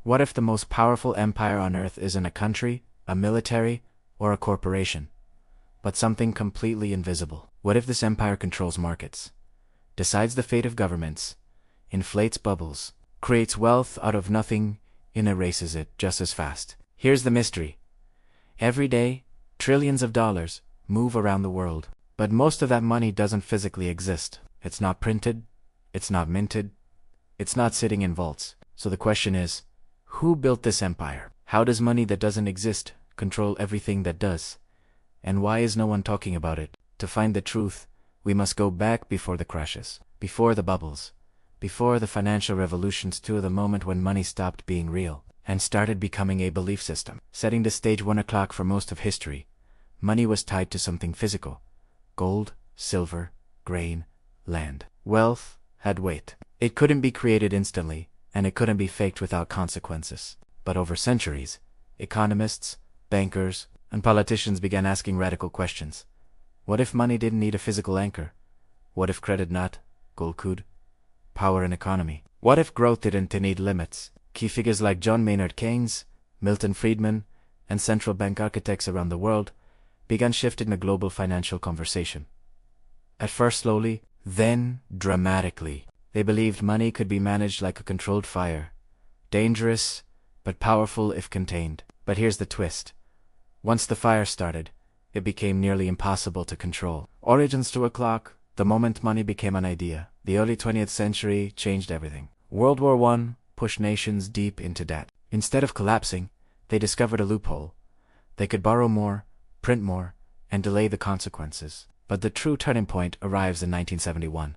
What if the most powerful empire on earth isn't a country, a military, or a corporation, but something completely invisible? What if this empire controls markets, decides the fate of governments, inflates bubbles, creates wealth out of nothing, and erases it just as fast? Here's the mystery. Every day, trillions of dollars move around the world, but most of that money doesn't physically exist. It's not printed, it's not minted, it's not sitting in vaults. So the question is, who built this empire? How does money that doesn't exist control everything that does? And why is no one talking about it? To find the truth, we must go back before the crashes, before the bubbles, before the financial revolutions, to the moment when money stopped being real and started becoming a belief system. Setting the stage 1 o'clock for most of history, money was tied to something physical: gold, silver, grain, land. Wealth had weight. It couldn't be created instantly, and it couldn't be faked without consequences. But over centuries, economists, bankers, and politicians began asking radical questions. What if money didn't need a physical anchor? What if credit not, gold could? Power and economy. What if growth didn't need limits? Key figures like John Maynard Keynes, Milton Friedman, and central bank architects around the world began shifting the global financial conversation. At first slowly, then dramatically. They believed money could be managed like a controlled fire, dangerous, but powerful if contained. But here's the twist. Once the fire started, it became nearly impossible to control. Origins 2 o'clock, the moment money became an idea. The early 20th century changed everything. World War I pushed nations deep into debt. Instead of collapsing, they discovered a loophole. They could borrow more, print more, and delay the consequences. But the true turning point arrives in 1971.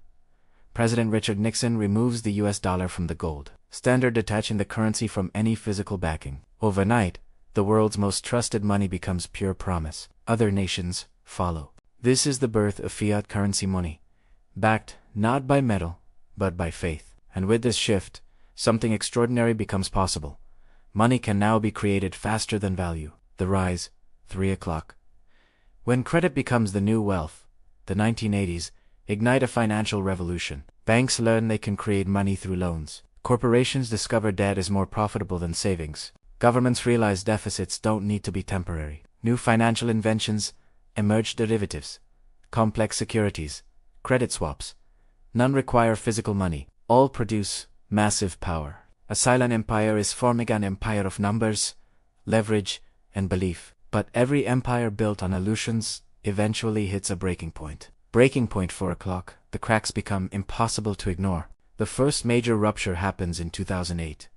President Richard Nixon removes the US dollar from the gold standard, detaching the currency from any physical backing. Overnight, the world's most trusted money becomes pure promise. Other nations follow. This is the birth of fiat currency money, backed not by metal, but by faith. And with this shift, something extraordinary becomes possible. Money can now be created faster than value. The rise, 3 o'clock. When credit becomes the new wealth, the 1980s ignite a financial revolution. Banks learn they can create money through loans. Corporations discover debt is more profitable than savings. Governments realize deficits don't need to be temporary. New financial inventions emerge: derivatives, complex securities, credit swaps. None require physical money. All produce massive power. A silent empire is forming, an empire of numbers, leverage, and belief. But every empire built on illusions eventually hits a breaking point. Breaking point 4 o'clock. The cracks become impossible to ignore. The first major rupture happens in 2008.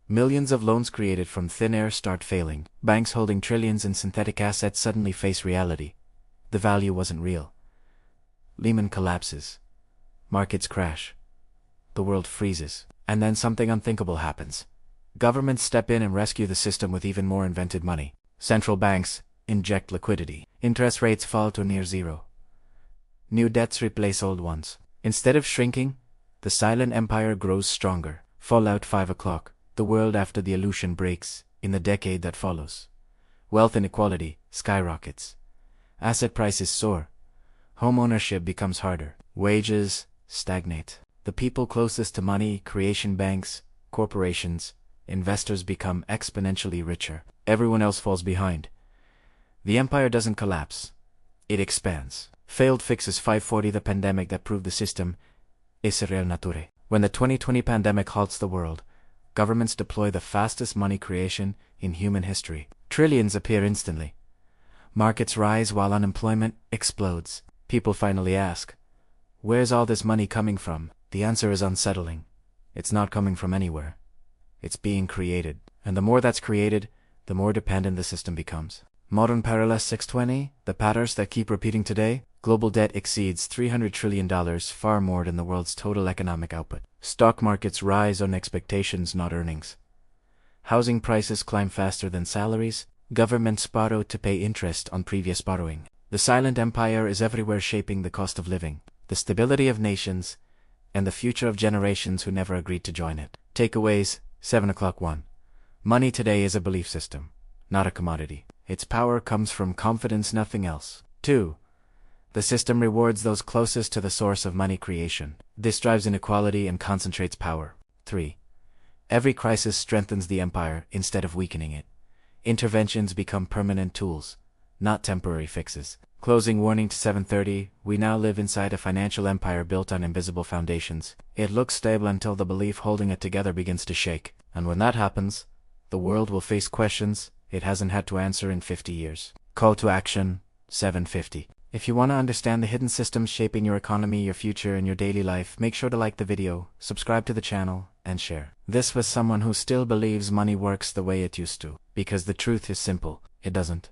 Millions of loans created from thin air start failing. Banks holding trillions in synthetic assets suddenly face reality. The value wasn't real. Lehman collapses. Markets crash. The world freezes. And then something unthinkable happens. Governments step in and rescue the system with even more invented money. Central banks inject liquidity. Interest rates fall to near zero. New debts replace old ones. Instead of shrinking, the silent empire grows stronger. Fallout 5 o'clock. The world after the illusion breaks in the decade that follows. Wealth inequality skyrockets. Asset prices soar. Home ownership becomes harder. Wages stagnate. The people closest to money, creation banks, corporations, investors, become exponentially richer. Everyone else falls behind. The empire doesn't collapse. It expands. Failed fixes 540. The pandemic that proved the system is real nature. When the 2020 pandemic halts the world, governments deploy the fastest money creation in human history. Trillions appear instantly. Markets rise while unemployment explodes. People finally ask, where's all this money coming from? The answer is unsettling. It's not coming from anywhere. It's being created. And the more that's created, the more dependent the system becomes. Modern parallel 620, the patterns that keep repeating today. Global debt exceeds $300 trillion, far more than the world's total economic output. Stock markets rise on expectations, not earnings. Housing prices climb faster than salaries. Governments borrow to pay interest on previous borrowing. The silent empire is everywhere, shaping the cost of living, the stability of nations, and the future of generations who never agreed to join it. Takeaways, 7 o'clock 1. Money today is a belief system, not a commodity. Its power comes from confidence, nothing else. 2. The system rewards those closest to the source of money creation. This drives inequality and concentrates power. 3. Every crisis strengthens the empire instead of weakening it. Interventions become permanent tools, not temporary fixes. Closing warning to 730, we now live inside a financial empire built on invisible foundations. It looks stable until the belief holding it together begins to shake. And when that happens, the world will face questions it hasn't had to answer in 50 years. Call to action, 750. If you want to understand the hidden systems shaping your economy, your future, and your daily life, make sure to like the video, subscribe to the channel, and share. This was someone who still believes money works the way it used to. Because the truth is simple, it doesn't.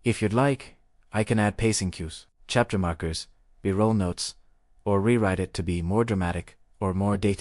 If you'd like, I can add pacing cues, chapter markers, B-roll notes, or rewrite it to be more dramatic or more detailed.